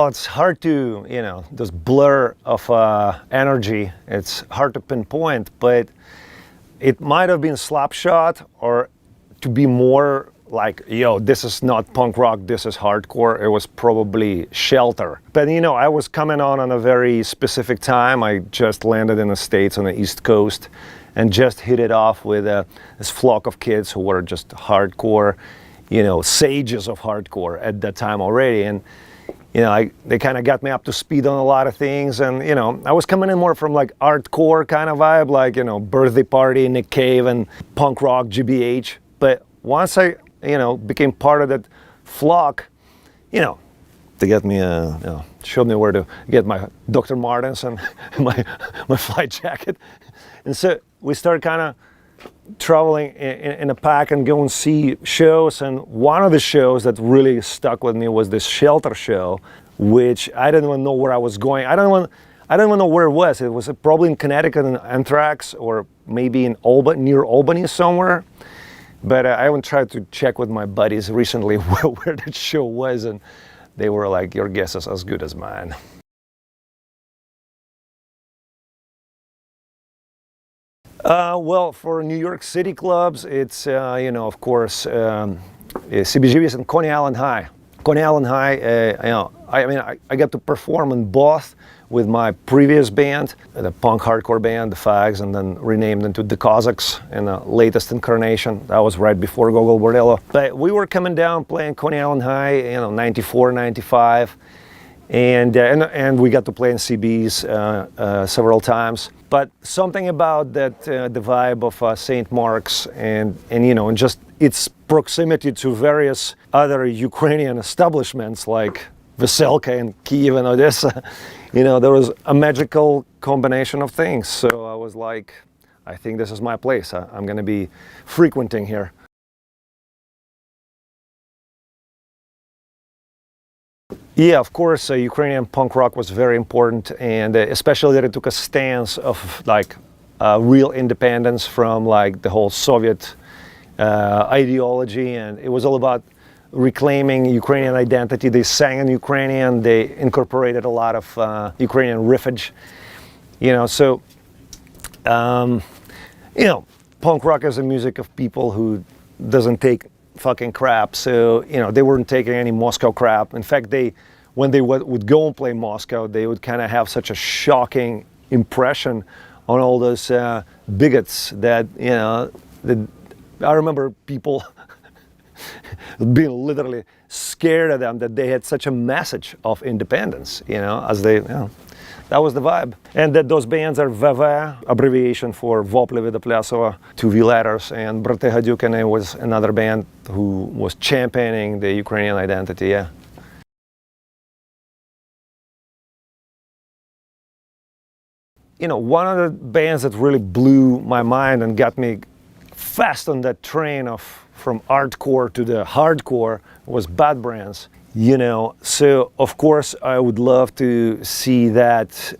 Well, it's hard to, this blur of energy, it's hard to pinpoint, but it might have been Slapshot, or to be more like, yo, this is not punk rock, this is hardcore, it was probably Shelter. But I was coming on a very specific time. I just landed in the States on the East Coast and just hit it off with this flock of kids who were just hardcore, sages of hardcore at that time already. And they kind of got me up to speed on a lot of things. And I was coming in more from like artcore kind of vibe, like Birthday Party, Nick Cave, and punk rock, GBH. But once I became part of that flock, they get me showed me where to get my Dr. Martens and my flight jacket. And so we started kind of traveling in a pack and go and see shows. And one of the shows that really stuck with me was this Shelter show, which I didn't even know where I was going. I don't even know where it was. It was probably in Connecticut in Anthrax, or maybe in near Albany somewhere. But I even tried to check with my buddies recently where that show was, and they were like, your guess is as good as mine. Well, for New York City clubs, it's, of course, CBGB's and Coney Island High. Coney Island High, I got to perform in both with my previous band, the punk hardcore band, the Fags, and then renamed into the Cossacks in the latest incarnation. That was right before Gogol Bordello. But we were coming down playing Coney Island High, 94, 95. And we got to play in CBs several times. But something about that, the vibe of St. Mark's and just its proximity to various other Ukrainian establishments like Veselka and Kyiv and Odessa, there was a magical combination of things. So I was like, I think this is my place. I'm going to be frequenting here. Yeah, of course, Ukrainian punk rock was very important, and especially that it took a stance of like real independence from like the whole Soviet ideology, and it was all about reclaiming Ukrainian identity. They sang in Ukrainian, they incorporated a lot of Ukrainian riffage, punk rock is a music of people who doesn't take fucking crap. So, they weren't taking any Moscow crap. In fact, when they would go and play Moscow, they would kind of have such a shocking impression on all those bigots that, I remember people being literally scared of them, that they had such a message of independence, as they, that was the vibe. And that those bands are VV, abbreviation for Vopli Vidoplesova, 2 V letters, and Brate Gadyukine was another band who was championing the Ukrainian identity, yeah. One of the bands that really blew my mind and got me fast on that train from artcore to the hardcore was Bad Brains. So of course I would love to see that,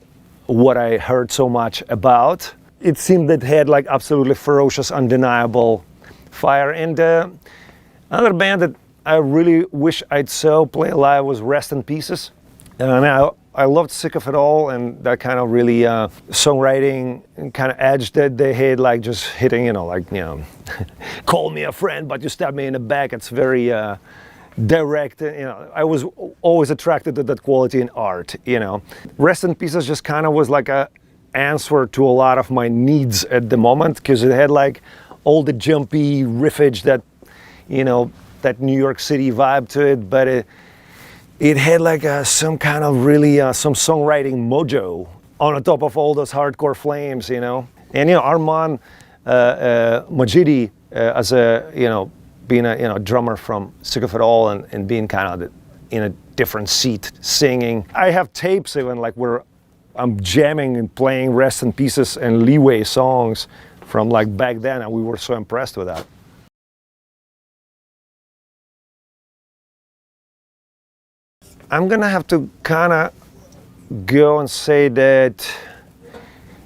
what I heard so much about. It seemed that it had like absolutely ferocious, undeniable fire. And another band that I really wish I'd saw play live was Rest in Pieces. I loved Sick of It All, and that kind of really songwriting kind of edge that they had, like just hitting, call me a friend, but you stab me in the back. It's very direct. I was always attracted to that quality in art. Rest in Pieces just kind of was like a answer to a lot of my needs at the moment, because it had like all the jumpy riffage that, that New York City vibe to it, but it had like some kind of really some songwriting mojo on the top of all those hardcore flames, And Arman Majidi, as a being a drummer from Sick of It All, and being kind of in a different seat singing. I have tapes even like where I'm jamming and playing Rest in Pieces and Leeway songs from like back then, and we were so impressed with that. I'm gonna have to kind of go and say that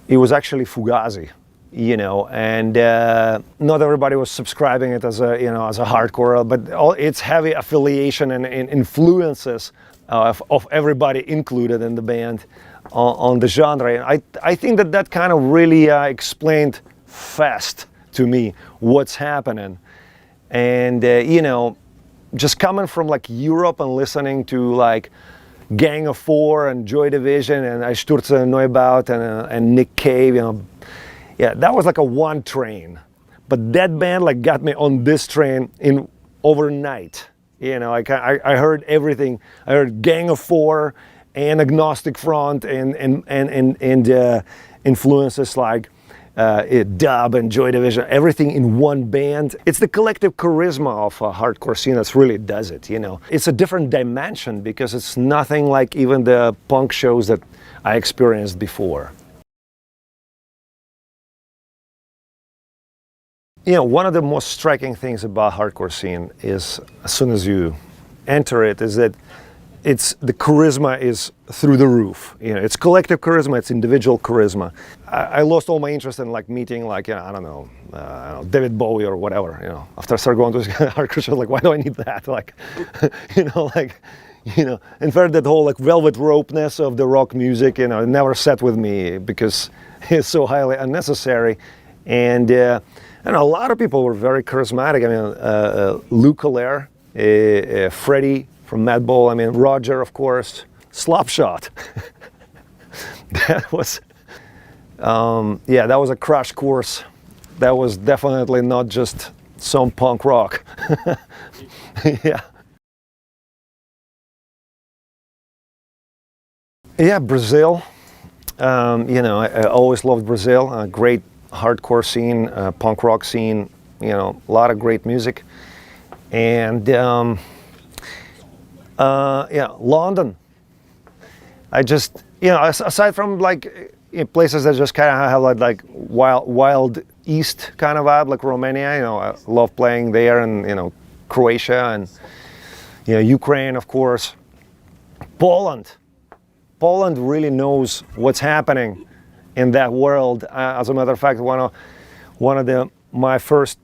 it was actually Fugazi, and not everybody was subscribing it as a, as a hardcore, but its heavy affiliation and influences of everybody included in the band on the genre. And I think that kind of really explained fast to me what's happening. And you know, just coming from like Europe and listening to like Gang of Four and Joy Division and I Stürze Neubaut and Nick Cave, you know, yeah, that was like a one train. But that band like got me on this train in overnight. You know, I heard everything. I heard Gang of Four and Agnostic Front and influences like Dub and Joy Division, everything in one band. It's the collective charisma of a hardcore scene that's really does it, you know. It's a different dimension because it's nothing like even the punk shows that I experienced before. You know, one of the most striking things about hardcore scene is, as soon as you enter it, is that the charisma is through the roof. You know, it's collective charisma, it's individual charisma. I lost all my interest in like meeting like, you know, I don't know, David Bowie or whatever. You know, after I started going to hardcore shows, like, why do I need that? Like, in fact, that whole like velvet ropeness of the rock music, you know, it never sat with me because it's so highly unnecessary. And a lot of people were very charismatic. I mean, Luke Allaire, Freddie from Madball, I mean, Roger, of course, Slopshot. That was, yeah, that was a crash course. That was definitely not just some punk rock. Yeah. Yeah, Brazil. You know, I always loved Brazil. A great hardcore scene, punk rock scene. You know, a lot of great music. And yeah, London. I just, you know, aside from like places that just kind of have like wild East kind of vibe, like Romania. You know, I love playing there, and you know, Croatia, and you know, Ukraine, of course. Poland really knows what's happening in that world. As a matter of fact, one of my first,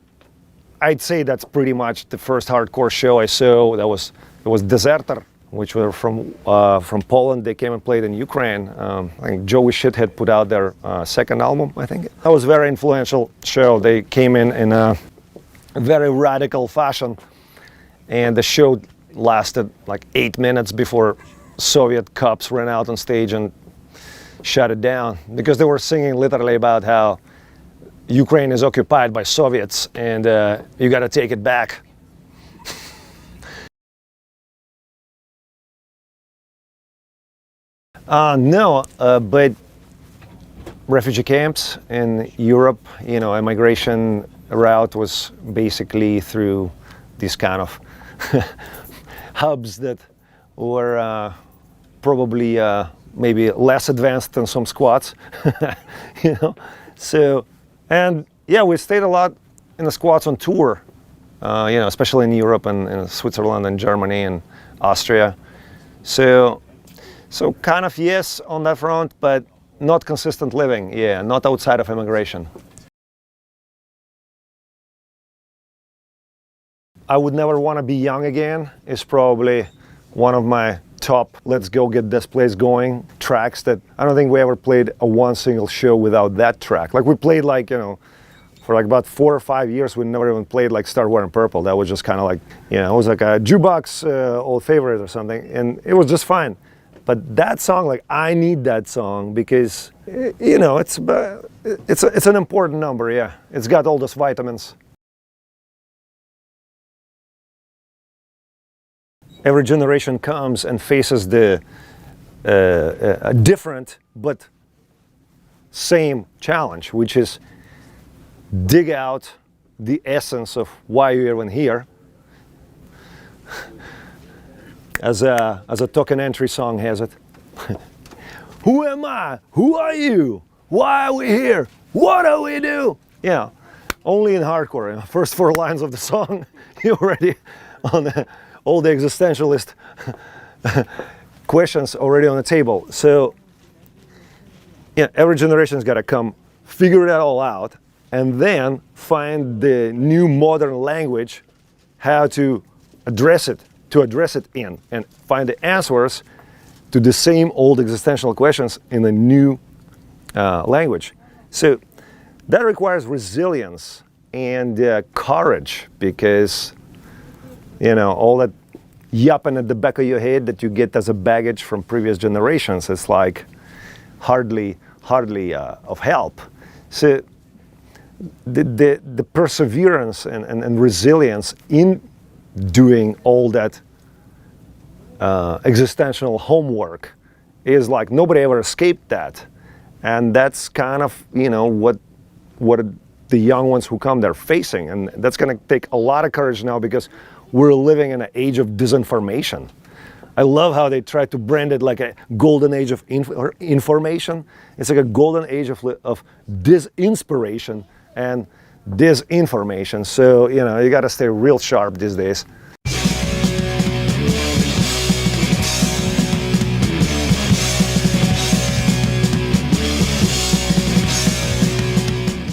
I'd say that's pretty much the first hardcore show I saw. It was Deserter, which were from Poland. They came and played in Ukraine. I think Joey Shithead put out their second album, I think. That was a very influential show. They came in a very radical fashion, and the show lasted like 8 minutes before Soviet cops ran out on stage and shut it down, because they were singing literally about how Ukraine is occupied by Soviets and you got to take it back. No, but refugee camps in Europe, you know, a migration route was basically through these kind of hubs that were probably maybe less advanced than some squats, you know. So, and yeah, we stayed a lot in the squats on tour, you know, especially in Europe and in Switzerland and Germany and Austria. So kind of yes on that front, but not consistent living, yeah, not outside of immigration. I would never want to be young again is probably one of my top let's go get this place going tracks that I don't think we ever played a one single show without that track. Like we played like, you know, for like about 4 or 5 years we never even played like Start Wearing Purple. That was just kind of like, you know, it was like a jukebox old favorite or something, and it was just fine. But that song, like I need that song because, you know, it's an important number, yeah. It's got all those vitamins. Every generation comes and faces the different but same challenge, which is dig out the essence of why you're even here. As a token entry song has it. Who am I? Who are you? Why are we here? What do we do? Yeah, only in hardcore. You know, first 4 lines of the song, you're already on all the existentialist questions already on the table. So, yeah, every generation's got to come figure that all out and then find the new modern language, how to address it to address it in and find the answers to the same old existential questions in a new language. So that requires resilience and courage, because all that yapping at the back of your head that you get as a baggage from previous generations is like hardly of help. So the perseverance and resilience in doing all that existential homework is like nobody ever escaped that, and that's kind of what the young ones who come they're facing, and that's going to take a lot of courage now, because we're living in an age of disinformation. I love how they try to brand it like a golden age of information. It's like a golden age of disinspiration and disinformation. So you got to stay real sharp these days.